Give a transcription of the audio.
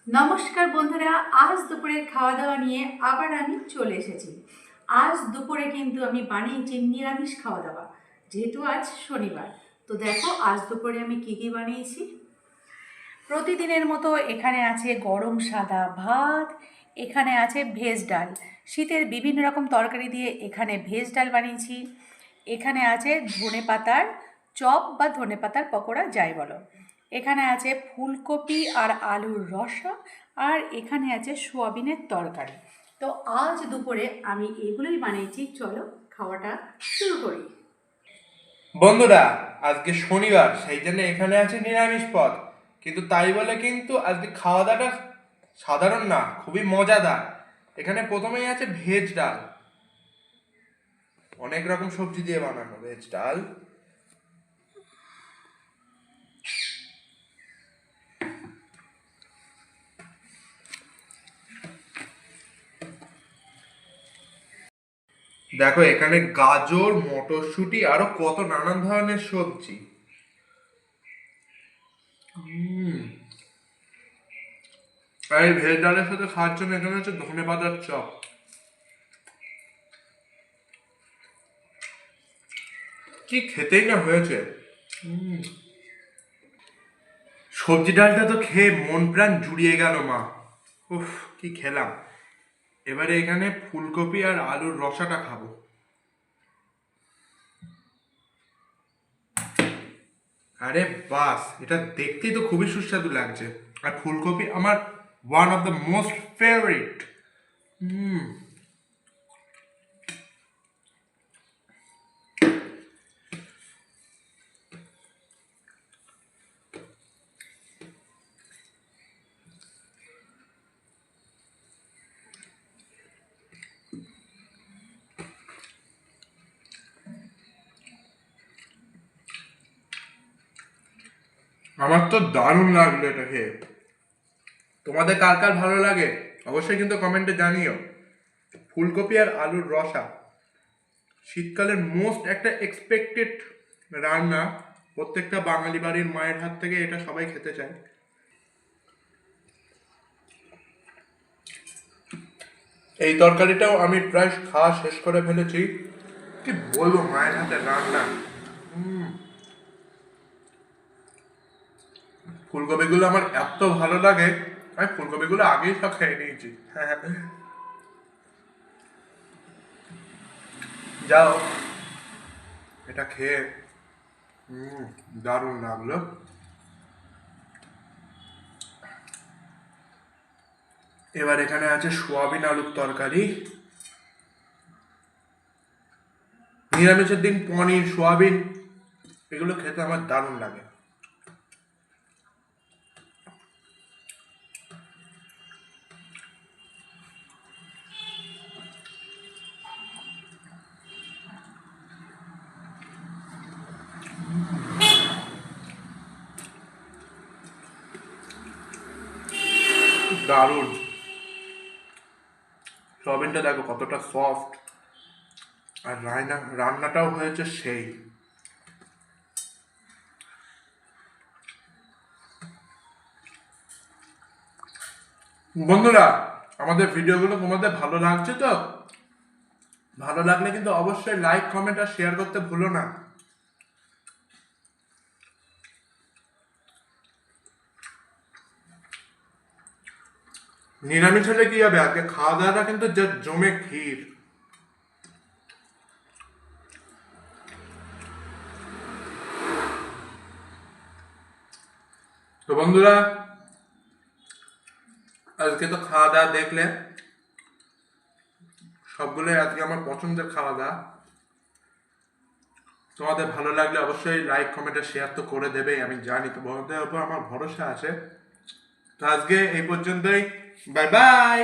নমস্কার বন্ধুরা, আজ দুপুরের খাওয়া দাওয়া নিয়ে আবার আমি চলে এসেছি। আজ দুপুরে কিন্তু আমি বানিয়েছি নিরামিষ খাওয়া দাওয়া, যেহেতু আজ শনিবার। তো দেখো আজ দুপুরে আমি কী কী বানিয়েছি। প্রতিদিনের মতো এখানে আছে গরম সাদা ভাত, এখানে আছে ভেজ ডাল। শীতের বিভিন্ন রকম তরকারি দিয়ে এখানে ভেজ ডাল বানিয়েছি। এখানে আছে ধনেপাতার চপ বা ধনেপাতার পকোড়া যাই বলো। এখানে আছে ফুলকপি আর আলুর রসা, আর এখানে আছে সোয়াবিনের তরকারি। তো আজ দুপুরে আমি এগুলোই বানিয়েছি। চলো খাওয়াটা শুরু করি। বন্ধুরা, আজকে শনিবার, সেই জন্য এখানে আছে নিরামিষ পদ। কিন্তু তাই বলে কিন্তু আজকে খাওয়া দাওয়াটা সাধারণ না, খুবই মজাদার। এখানে প্রথমেই আছে ভেজ ডাল, অনেক রকম সবজি দিয়ে বানানো ভেজ ডাল। দেখো এখানে গাজর, মটরশুঁটি আরো কত নানান ধরনের সবজি। আর এই ভেজ ডালের সাথে খাওয়ার জন্য এখানে হচ্ছে ধনেপাতার চপ। কি খেতেই না হয়েছে। সবজি ডালটা তো খেয়ে মন প্রাণ জুড়িয়ে গেল মা। উফ, কি খেলাম। এবারে এখানে ফুলকপি আর আলুর রসাটা খাবো। আরে বাস, এটা দেখতেই তো খুবই সুস্বাদু লাগছে। আর ফুলকপি আমার one of the most favourite. আমার তো দারুণ লাগলো এটা খেয়ে। তোমাদের কার কার ভালো লাগে অবশ্যই কিন্তু কমেন্টে জানিও। ফুলকপি আর আলুর রসা শীতকালের মোস্ট একটা এক্সপেক্টেড রান্না। প্রত্যেকটা বাঙালি বাড়ির মায়ের হাত থেকে এটা সবাই খেতে চায়। এই তরকারিটাও আমি প্রায় খাওয়া শেষ করে ফেলেছি। কি বলবো, মায়ের হাতে রান্না। ফুলকপিগুলো আমার এত ভালো লাগে, আমি ফুলকপিগুলো আগেই সব খেয়ে নিয়েছি। যাও, এটা খেয়ে দারুণ লাগলো। এবার এখানে আছে সোয়াবিন আলুর তরকারি। নিরামিষের দিন পনির, সোয়াবিন এগুলো খেতে আমার দারুণ লাগে। দারুণ। সোয়াবিনটা দেখো কতটা সফট, আর রান্নাটাও হয়েছে সেই। বন্ধুরা, আমাদের ভিডিওগুলো তোমাদের ভালো লাগছে তো? ভালো লাগলে কিন্তু অবশ্যই লাইক, কমেন্ট আর শেয়ার করতে ভুলো না। নিরামিষ হলে কি হবে, আজকে খাওয়া দাওয়াটা কিন্তু জমে ক্ষীর। তো বন্ধুরা, আজকে তো খাওয়া দাওয়া দেখলে, সবগুলোই আজকে আমার পছন্দের খাওয়া দাওয়া। তোমাদের ভালো লাগলে অবশ্যই লাইক, কমেন্ট আর শেয়ার তো করে দেবেই, আমি জানি। তো তোমাদের উপর আমার ভরসা আছে। তো আজকে এই পর্যন্তই। Bye bye.